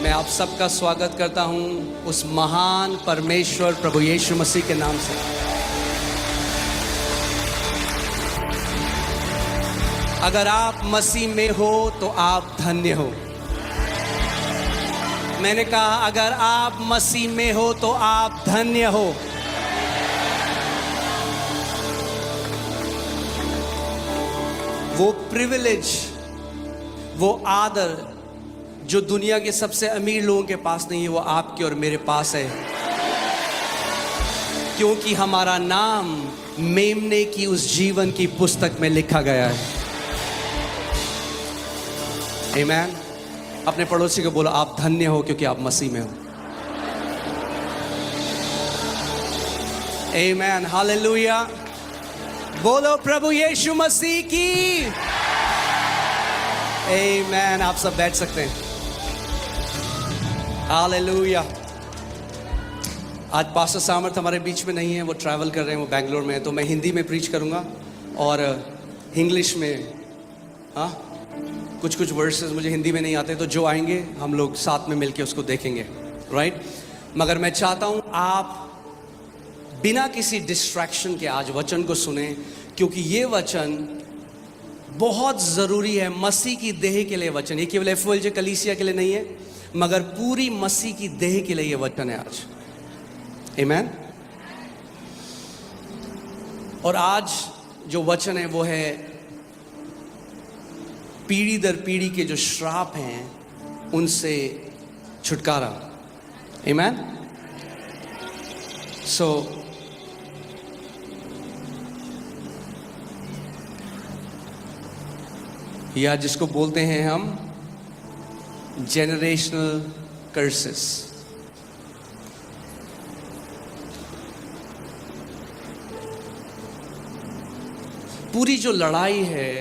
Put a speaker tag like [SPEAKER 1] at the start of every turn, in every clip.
[SPEAKER 1] मैं आप सबका स्वागत करता हूं उस महान परमेश्वर प्रभु यीशु मसीह के नाम से। अगर आप मसीह में हो तो आप धन्य हो। मैंने कहा अगर आप मसीह में हो तो आप धन्य हो। वो प्रिविलेज, वो आदर जो दुनिया के सबसे अमीर लोगों के पास नहीं है, वो आपके और मेरे पास है, क्योंकि हमारा नाम मेमने की उस जीवन की पुस्तक में लिखा गया है। आमीन। अपने पड़ोसी को बोलो आप धन्य हो क्योंकि आप मसीह में हो। आमीन, हालेलुया। बोलो प्रभु यीशु मसीह की। आमीन। आप सब बैठ सकते हैं। हालेलुया। आज पास्टर सामर्थ हमारे बीच में नहीं है, वो ट्रैवल कर रहे हैं, वो बैंगलोर में है, तो मैं हिंदी में प्रीच करूंगा और इंग्लिश में कुछ वर्सेस मुझे हिंदी में नहीं आते, तो जो आएंगे हम लोग साथ में मिलके उसको देखेंगे, राइट। मगर मैं चाहता हूं आप बिना किसी डिस्ट्रैक्शन के आज वचन को सुने, क्योंकि ये वचन बहुत ज़रूरी है मसीह की देह के लिए। वचन ये केवल एफओएलजे कलीसिया के लिए नहीं है, मगर पूरी मसीह की देह के लिए ये वचन है आज। आमीन। और आज जो वचन है वो है पीढ़ी दर पीढ़ी के जो श्राप हैं उनसे छुटकारा। आमीन। सो या जिसको बोलते हैं हम जेनरेशनल कर्सेस। पूरी जो लड़ाई है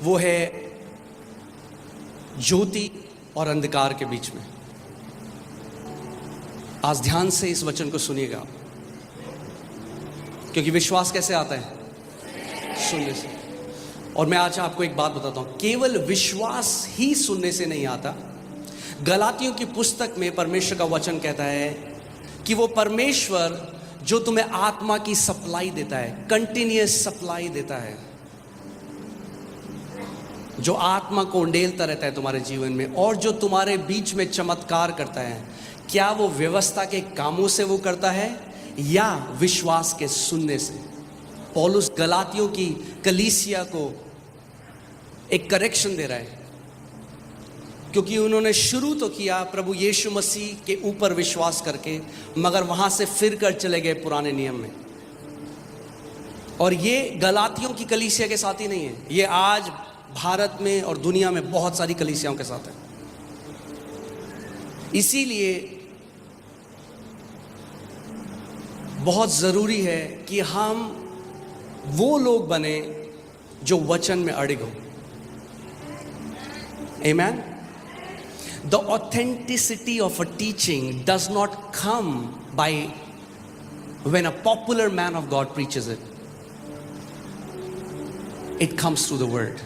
[SPEAKER 1] वो है ज्योति और अंधकार के बीच में। आज ध्यान से इस वचन को सुनिएगा, क्योंकि विश्वास कैसे आता है? सुनने से। और मैं आज आपको एक बात बताता हूं, केवल विश्वास ही सुनने से नहीं आता। गलातियों की पुस्तक में परमेश्वर का वचन कहता है कि वो परमेश्वर जो तुम्हें आत्मा की सप्लाई देता है, कंटिन्यूअस सप्लाई देता है, जो आत्मा को उंडेलता रहता है तुम्हारे जीवन में, और जो तुम्हारे बीच में चमत्कार करता है, क्या वो व्यवस्था के कामों से वो करता है या विश्वास के सुनने से? पौलुस गलातियों की कलीसिया को एक करेक्शन दे रहा है, क्योंकि उन्होंने शुरू तो किया प्रभु यीशु मसीह के ऊपर विश्वास करके, मगर वहां से फिर कर चले गए पुराने नियम में। और ये गलातियों की कलीसिया के साथ ही नहीं है, ये आज भारत में और दुनिया में बहुत सारी कलीसियाओं के साथ है। इसीलिए बहुत जरूरी है कि हम वो लोग बने जो वचन में अड़िग हो। Amen. The authenticity of a teaching does not come by when a popular man of God preaches it. It comes through the word.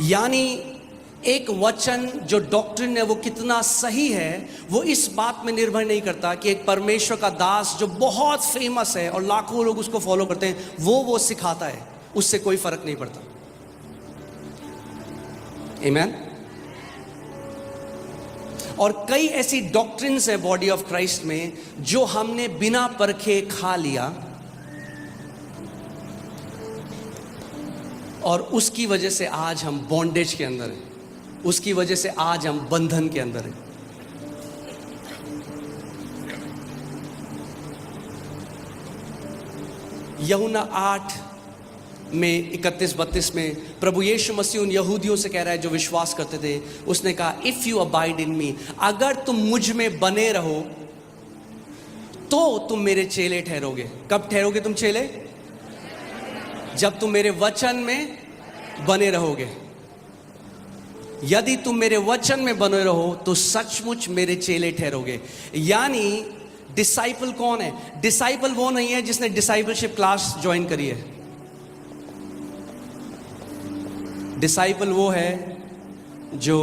[SPEAKER 1] यानी एक वचन जो डॉक्ट्रिन है वो कितना सही है, वो इस बात में निर्भर नहीं करता कि एक परमेश्वर का दास जो बहुत फेमस है और लाखों लोग उसको फॉलो करते हैं वो सिखाता है, उससे कोई फर्क नहीं पड़ता। आमीन। और कई ऐसी डॉक्ट्रिन्स है बॉडी ऑफ क्राइस्ट में जो हमने बिना परखे खा लिया, और उसकी वजह से आज हम बॉन्डेज के अंदर हैं, उसकी वजह से आज हम बंधन के अंदर हैं। यूहन्ना 8 में 31-32 में प्रभु यीशु मसीह उन यहूदियों से कह रहा है जो विश्वास करते थे, उसने कहा इफ यू अबाइड इन मी, अगर तुम मुझ में बने रहो तो तुम मेरे चेले ठहरोगे। कब ठहरोगे तुम चेले? जब तुम मेरे वचन में बने रहोगे। यदि तुम मेरे वचन में बने रहो तो सचमुच मेरे चेले ठहरोगे। यानी डिसाइपल कौन है? डिसाइपल वो नहीं है जिसने डिसाइपलशिप क्लास ज्वाइन करी है। डिसाइपल वो है जो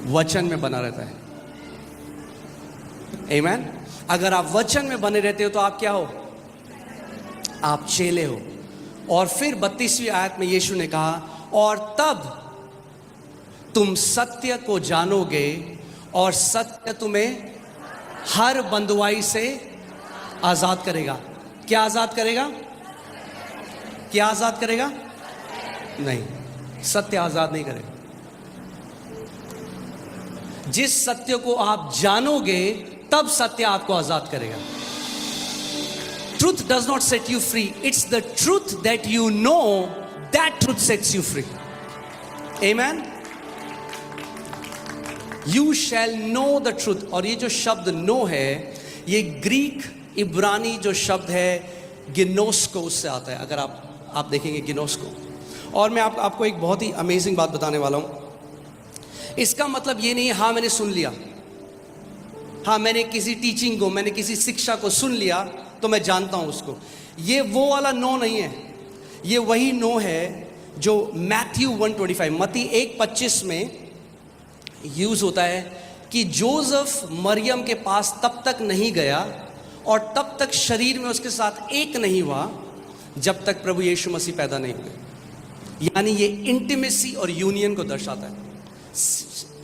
[SPEAKER 1] वचन में बना रहता है। आमीन। अगर आप वचन में बने रहते हो तो आप क्या हो? आप चेले हो। और फिर 32वीं आयत में यीशु ने कहा, और तब तुम सत्य को जानोगे और सत्य तुम्हें हर बंधुआई से आजाद करेगा। क्या आजाद करेगा? क्या आजाद करेगा? नहीं, सत्य आजाद नहीं करेगा। जिस सत्य को आप जानोगे तब सत्य आपको आजाद करेगा। Truth does not set you free. It's the truth that you know, that truth sets you free. Amen. You shall know the truth. और ये जो शब्द know है, ये ग्रीक इब्रानी जो शब्द है गिनोस्को, उससे आता है। अगर आप देखेंगे गिनोस्को। और मैं आपको एक बहुत ही अमेजिंग बात बताने वाला हूं। इसका मतलब ये नहीं है हाँ मैंने सुन लिया, हाँ मैंने किसी टीचिंग को, मैंने किसी शिक्षा को सुन लिया तो मैं जानता हूं उसको। ये वो वाला नो नहीं है। ये वही नो है जो मैथ्यू 1:25 मत्ती 1:25 में यूज होता है कि जोसेफ मरियम के पास तब तक नहीं गया और तब तक शरीर में उसके साथ एक नहीं हुआ जब तक प्रभु यीशु मसीह पैदा नहीं हुए। यानी ये इंटीमेसी और यूनियन को दर्शाता है।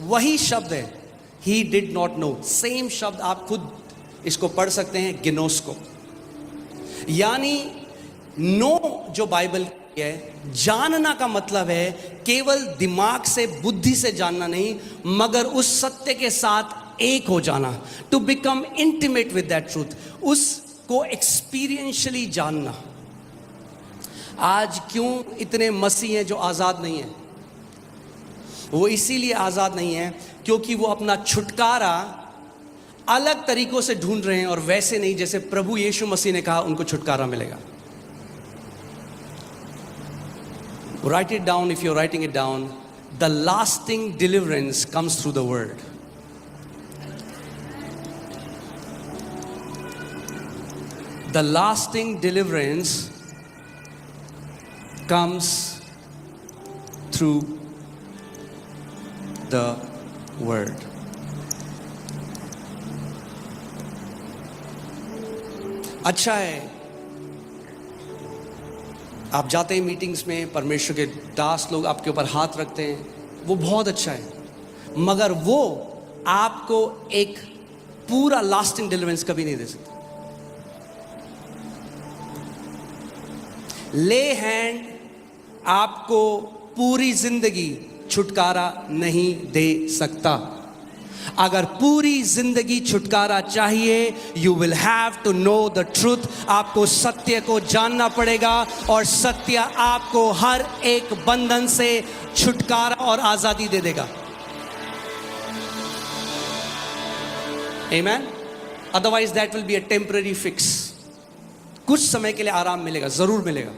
[SPEAKER 1] वही शब्द है he did not know. Same शब्द आप खुद इसको पढ़ सकते हैं, गिनोस्को। यानी नो जो बाइबल की है, जानना का मतलब है केवल दिमाग से, बुद्धि से जानना नहीं, मगर उस सत्य के साथ एक हो जाना। To become intimate with that truth, उसको एक्सपीरियंशियली जानना। आज क्यों इतने मसीह हैं जो आजाद नहीं है? वो इसीलिए आजाद नहीं है क्योंकि वो अपना छुटकारा अलग तरीकों से ढूंढ रहे हैं और वैसे नहीं जैसे प्रभु यीशु मसीह ने कहा उनको छुटकारा मिलेगा। Write it down if you're writing it down. The lasting deliverance comes through the word. The lasting deliverance comes through the word. अच्छा है आप जाते हैं मीटिंग्स में, परमेश्वर के दास लोग आपके ऊपर हाथ रखते हैं, वो बहुत अच्छा है, मगर वो आपको एक पूरा लास्टिंग डिलीवरेंस कभी नहीं दे सकता। ले हैंड आपको पूरी जिंदगी छुटकारा नहीं दे सकता। अगर पूरी जिंदगी छुटकारा चाहिए, you will have to know the truth. आपको सत्य को जानना पड़ेगा और सत्य आपको हर एक बंधन से छुटकारा और आजादी दे देगा। Amen. Otherwise that will be a temporary fix. कुछ समय के लिए आराम मिलेगा, जरूर मिलेगा,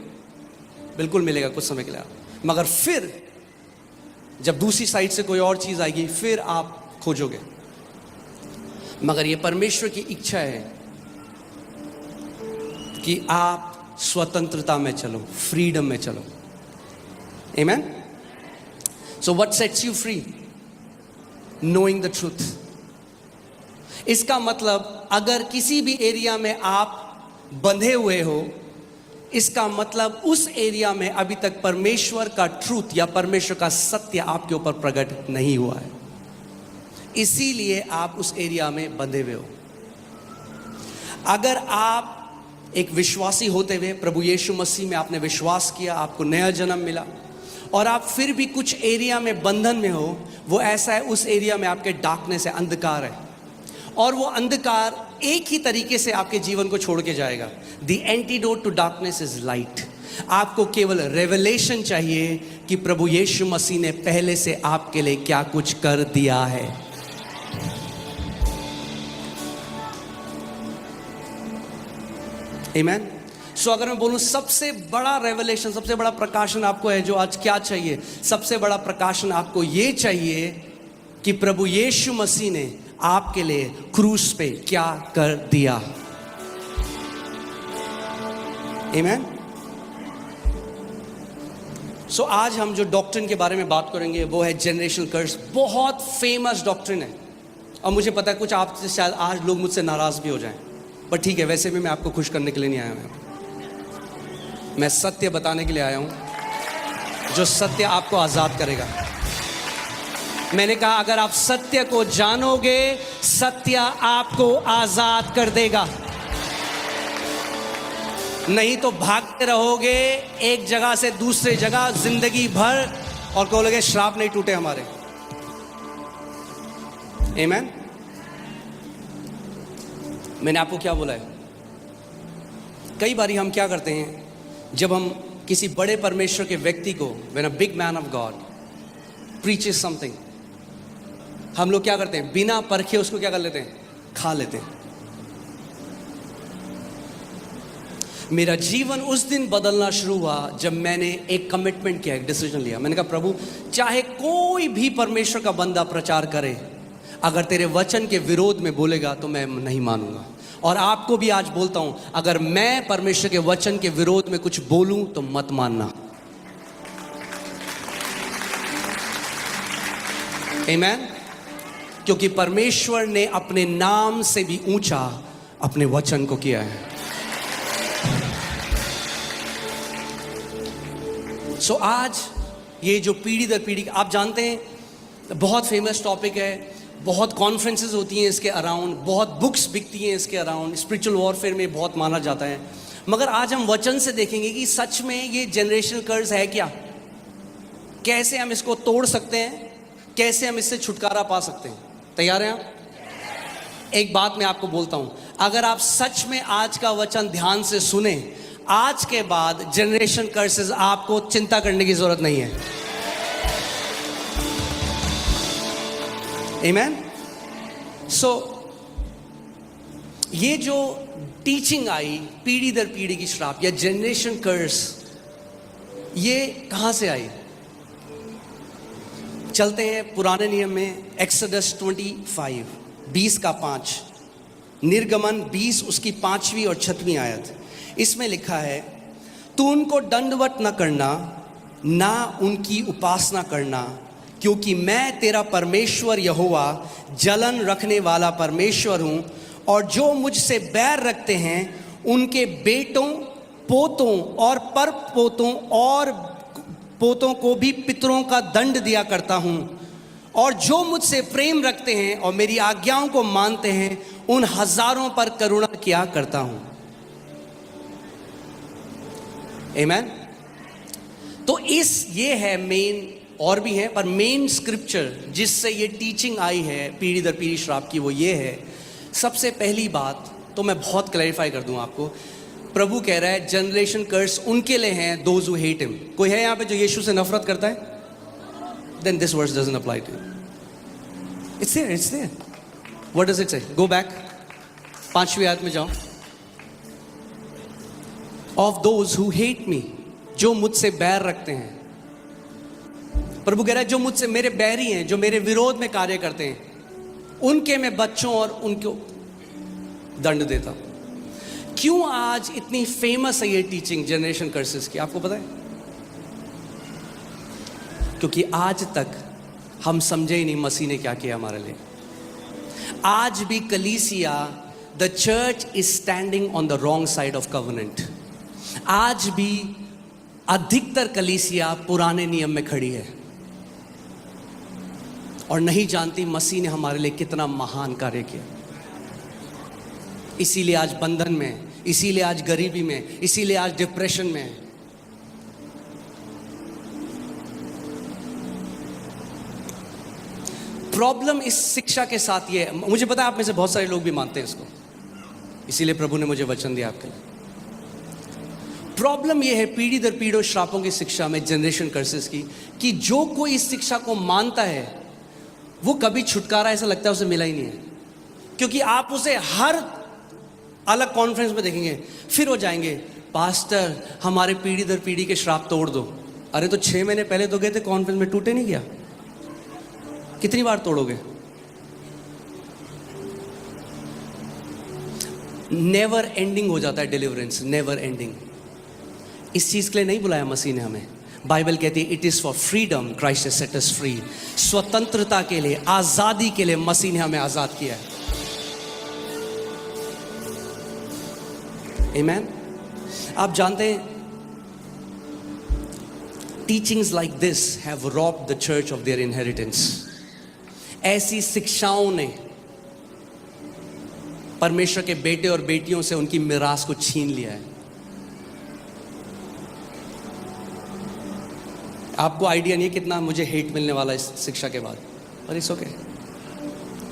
[SPEAKER 1] बिल्कुल मिलेगा कुछ समय के लिए, मगर फिर जब दूसरी साइड से कोई और चीज आएगी फिर आप खोजोगे। मगर यह परमेश्वर की इच्छा है कि आप स्वतंत्रता में चलो, फ्रीडम में चलो। Amen. So what sets you free? Knowing the truth. इसका मतलब अगर किसी भी एरिया में आप बंधे हुए हो, इसका मतलब उस एरिया में अभी तक परमेश्वर का ट्रूथ या परमेश्वर का सत्य आपके ऊपर प्रकट नहीं हुआ है, इसीलिए आप उस एरिया में बंधे हुए हो। अगर आप एक विश्वासी होते हुए प्रभु यीशु मसीह में आपने विश्वास किया, आपको नया जन्म मिला, और आप फिर भी कुछ एरिया में बंधन में हो, वो ऐसा है उस एरिया में आपके डार्कनेस है, अंधकार है, और वो अंधकार एक ही तरीके से आपके जीवन को छोड़ के जाएगा। The antidote to darkness is light. आपको केवल रेवलेशन चाहिए कि प्रभु यीशु मसीह ने पहले से आपके लिए क्या कुछ कर दिया है। आमेन। सो अगर मैं बोलूं सबसे बड़ा रेवलेशन, सबसे बड़ा प्रकाशन आपको है जो आज क्या चाहिए? सबसे बड़ा प्रकाशन आपको ये चाहिए कि प्रभु यीशु मसीह ने आपके लिए क्रूस पे क्या कर दिया। आमेन। सो आज हम जो डॉक्ट्रिन के बारे में बात करेंगे वो है जनरेशनल कर्स। बहुत फेमस डॉक्ट्रिन है और मुझे पता है कुछ आपसे शायद आज लोग मुझसे नाराज भी हो जाएं, पर ठीक है, वैसे भी मैं आपको खुश करने के लिए नहीं आया हूं। मैं सत्य बताने के लिए आया हूं, जो सत्य आपको आजाद करेगा। मैंने कहा अगर आप सत्य को जानोगे, सत्य आपको आजाद कर देगा। नहीं तो भागते रहोगे एक जगह से दूसरे जगह जिंदगी भर और कहोगे श्राप नहीं टूटे हमारे। आमीन। मैंने आपको क्या बोला है? कई बारी हम क्या करते हैं, जब हम किसी बड़े परमेश्वर के व्यक्ति को, when a big man of God preaches something, हम लोग क्या करते हैं, बिना परखे उसको क्या कर लेते हैं, खा लेते हैं। मेरा जीवन उस दिन बदलना शुरू हुआ जब मैंने एक कमिटमेंट किया, एक डिसीजन लिया। मैंने कहा प्रभु, चाहे कोई भी परमेश्वर का बंदा प्रचार करे, अगर तेरे वचन के विरोध में बोलेगा तो मैं नहीं मानूंगा। और आपको भी आज बोलता हूं, अगर मैं परमेश्वर के वचन के विरोध में कुछ बोलूं तो मत मानना। आमीन। क्योंकि परमेश्वर ने अपने नाम से भी ऊंचा अपने वचन को किया है। सो आज ये जो पीढ़ी दर पीढ़ी, आप जानते हैं बहुत फेमस टॉपिक है, बहुत कॉन्फ्रेंसेस होती हैं इसके अराउंड, बहुत बुक्स बिकती हैं इसके अराउंड, स्पिरिचुअल वॉरफेयर में बहुत माना जाता है। मगर आज हम वचन से देखेंगे कि सच में ये जनरेशनल कर्ज है क्या, कैसे हम इसको तोड़ सकते हैं, कैसे हम इससे छुटकारा पा सकते हैं। तैयार हैं आप? एक बात मैं आपको बोलता हूं, अगर आप सच में आज का वचन ध्यान से सुने, आज के बाद जनरेशन कर्सेस आपको चिंता करने की जरूरत नहीं है। आमीन। सो ये जो टीचिंग आई पीढ़ी दर पीढ़ी की श्राप या जनरेशन कर्स, ये कहां से आई? चलते हैं पुराने नियम में, एक्सोडस 25 20:5, निर्गमन 20 उसकी 5वीं और 6वीं आयत। इसमें लिखा है, तू उनको दंडवत न करना, ना उनकी उपासना करना, क्योंकि मैं तेरा परमेश्वर यहोवा जलन रखने वाला परमेश्वर हूं, और जो मुझसे बैर रखते हैं उनके बेटों, पोतों और पर पोतों और पोतों को भी पितरों का दंड दिया करता हूं, और जो मुझसे प्रेम रखते हैं और मेरी आज्ञाओं को मानते हैं उन हजारों पर करुणा किया करता हूं। आमीन। तो ये है मेन, और भी है, पर मेन स्क्रिप्चर जिससे ये टीचिंग आई है पीढ़ी दर पीढ़ी श्राप की, वो ये है। सबसे पहली बात तो मैं बहुत क्लैरिफाई कर दूं आपको, प्रभु कह रहा है जनरेशन कर्स उनके लिए हैं दोज हु हेट हिम। कोई है यहां पे जो यीशु से नफरत करता है? Then this verse doesn't apply to you. It's there. What does it say? Go back, 5वीं आयत में जाओ। Of those who hate me, जो मुझसे बैर रखते हैं। प्रभु कह रहा है जो मुझसे, मेरे बैरी हैं, जो मेरे विरोध में कार्य करते हैं, उनके मैं बच्चों और उनको दंड देता हूं। क्यों आज इतनी फेमस है ये टीचिंग जनरेशन कर्सेस की, आपको पता है? क्योंकि आज तक हम समझे ही नहीं मसीह ने क्या किया हमारे लिए। आज भी कलीसिया, the church is standing on the wrong side of covenant. आज भी अधिकतर कलीसिया पुराने नियम में खड़ी है और नहीं जानती मसीह ने हमारे लिए कितना महान कार्य किया। इसीलिए आज बंधन में, इसीलिए आज गरीबी में, इसीलिए आज डिप्रेशन में। प्रॉब्लम इस शिक्षा के साथ ये है, मुझे पता है आप में से बहुत सारे लोग भी मानते हैं इसको, इसीलिए प्रभु ने मुझे वचन दिया आपके लिए। प्रॉब्लम ये है पीढ़ी दर पीढ़ी श्रापों की शिक्षा में, जनरेशन कर्सेस की, कि जो कोई इस शिक्षा को मानता है वो कभी छुटकारा, ऐसा लगता है उसे मिला ही नहीं है। क्योंकि आप उसे हर अलग कॉन्फ्रेंस में देखेंगे, फिर हो जाएंगे, पास्टर हमारे पीढ़ी दर पीढ़ी के श्राप तोड़ दो। अरे तो 6 महीने पहले तो गए थे कॉन्फ्रेंस में, टूटे नहीं गया? कितनी बार तोड़ोगे? नेवर एंडिंग हो जाता है डिलीवरेंस, नेवर एंडिंग। इस चीज के लिए नहीं बुलाया मसीह ने हमें। बाइबल कहती है it is for freedom Christ has set us free. स्वतंत्रता के लिए, आजादी के लिए मसीह ने हमें आजाद किया है। आमीन। आप जानते हैं teachings like this have robbed the church of their inheritance. ऐसी शिक्षाओं ने परमेश्वर के बेटे और बेटियों से उनकी मिरास को छीन लिया है। आपको आइडिया नहीं कितना मुझे हेट मिलने वाला इस शिक्षा के बाद, पर इट्स ओके।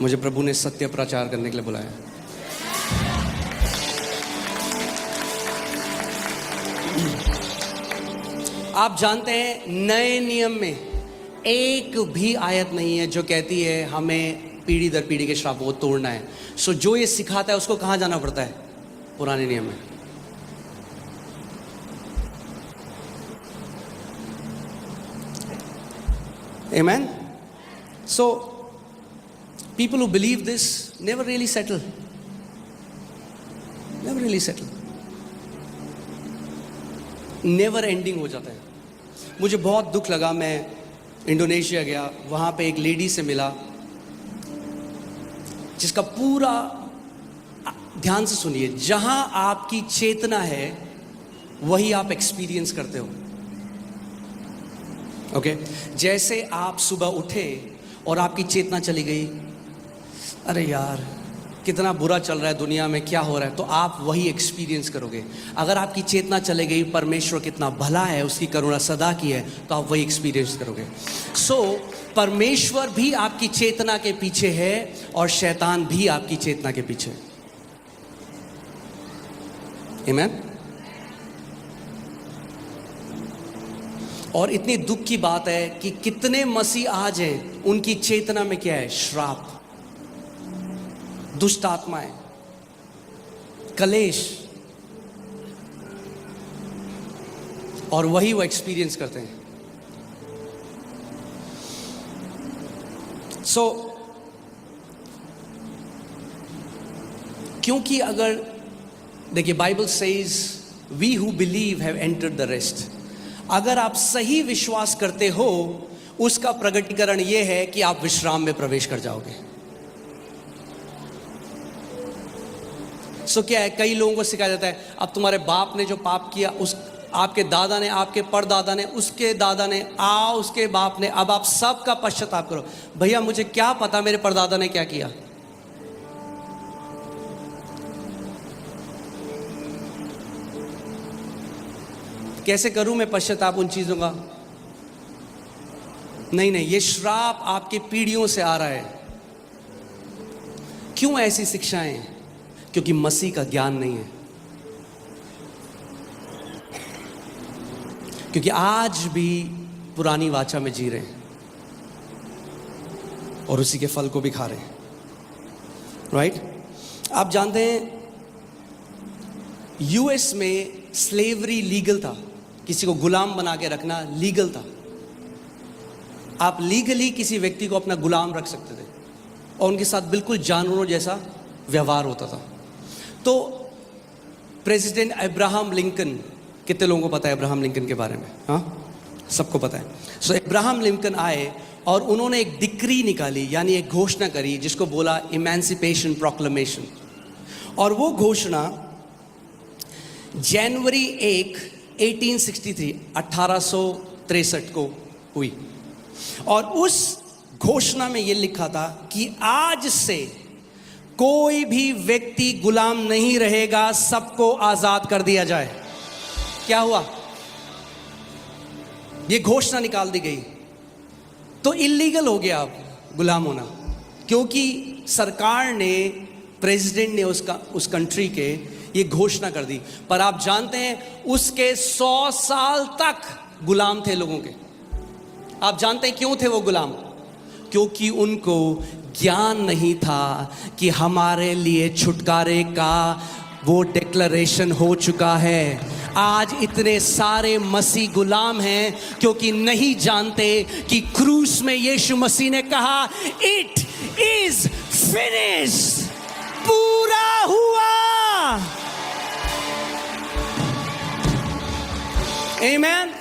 [SPEAKER 1] मुझे प्रभु ने सत्य प्रचार करने के लिए बुलाया। आप जानते हैं नए नियम में एक भी आयत नहीं है जो कहती है हमें पीढ़ी दर पीढ़ी के श्रापों को तोड़ना है। सो जो ये सिखाता है उसको कहां जाना पड़ता है? पुराने नियम में। Amen. So people who believe this never really settle. Never really settle. Never ending हो जाता है। मुझे बहुत दुख लगा, मैं इंडोनेशिया गया, वहाँ पे एक लेडी से मिला जिसका पूरा, ध्यान से सुनिए, जहाँ आपकी चेतना है वही आप एक्सपीरियंस करते हो। ओके जैसे आप सुबह उठे और आपकी चेतना चली गई, अरे यार कितना बुरा चल रहा है दुनिया में, क्या हो रहा है, तो आप वही एक्सपीरियंस करोगे। अगर आपकी चेतना चले गई परमेश्वर कितना भला है, उसकी करुणा सदा की है, तो आप वही एक्सपीरियंस करोगे। सो परमेश्वर भी आपकी चेतना के पीछे है और शैतान भी आपकी चेतना के पीछे है। आमीन। और इतनी दुख की बात है कि कितने मसीह आज हैं उनकी चेतना में क्या है? श्राप, दुष्ट आत्माएं, कलेश, और वही वो एक्सपीरियंस करते हैं। सो क्योंकि अगर देखिए Bible says we who believe have entered the rest. अगर आप सही विश्वास करते हो उसका प्रकटीकरण यह है कि आप विश्राम में प्रवेश कर जाओगे। सो क्या है, कई लोगों को सिखाया जाता है अब तुम्हारे बाप ने जो पाप किया, उस आपके दादा ने, आपके परदादा ने, उसके दादा ने, उसके बाप ने, अब आप सब का पश्चाताप करो। भैया मुझे क्या पता मेरे परदादा ने क्या किया? कैसे करूं मैं पश्चाताप उन चीजों का? नहीं, ये श्राप आपके पीढ़ियों से आ रहा है। क्यों ऐसी शिक्षाएं? क्योंकि मसीह का ज्ञान नहीं है। क्योंकि आज भी पुरानी वाचा में जी रहे हैं और उसी के फल को भी खा रहे हैं। राइट? आप जानते हैं यूएस में स्लेवरी लीगल था, किसी को गुलाम बना के रखना लीगल था। आप लीगली किसी व्यक्ति को अपना गुलाम रख सकते थे और उनके साथ बिल्कुल जानवरों जैसा व्यवहार होता था। तो प्रेसिडेंट अब्राहम लिंकन, कितने लोगों को पता है अब्राहम लिंकन के बारे में? हाँ, सबको पता है। सो अब्राहम लिंकन आए और उन्होंने एक डिक्री निकाली, यानी एक घोषणा करी जिसको बोला इमेंसिपेशन प्रोक्लेमेशन। और वो घोषणा जनवरी 1, 1863 1863 को हुई। और उस घोषणा में यह लिखा था कि आज से कोई भी व्यक्ति गुलाम नहीं रहेगा, सबको आजाद कर दिया जाए। क्या हुआ? यह घोषणा निकाल दी गई तो इल्लीगल हो गया अब गुलाम होना, क्योंकि सरकार ने, प्रेसिडेंट ने उस कंट्री के ये घोषणा कर दी। पर आप जानते हैं उसके 100 साल तक गुलाम थे लोगों के। आप जानते हैं क्यों थे वो गुलाम? क्योंकि उनको ज्ञान नहीं था कि हमारे लिए छुटकारे का वो डिक्लेरेशन हो चुका है। आज इतने सारे मसीह गुलाम हैं क्योंकि नहीं जानते कि क्रूस में यीशु मसीह ने कहा इट इज फिनिश्ड, पूरा हुआ। आमेन।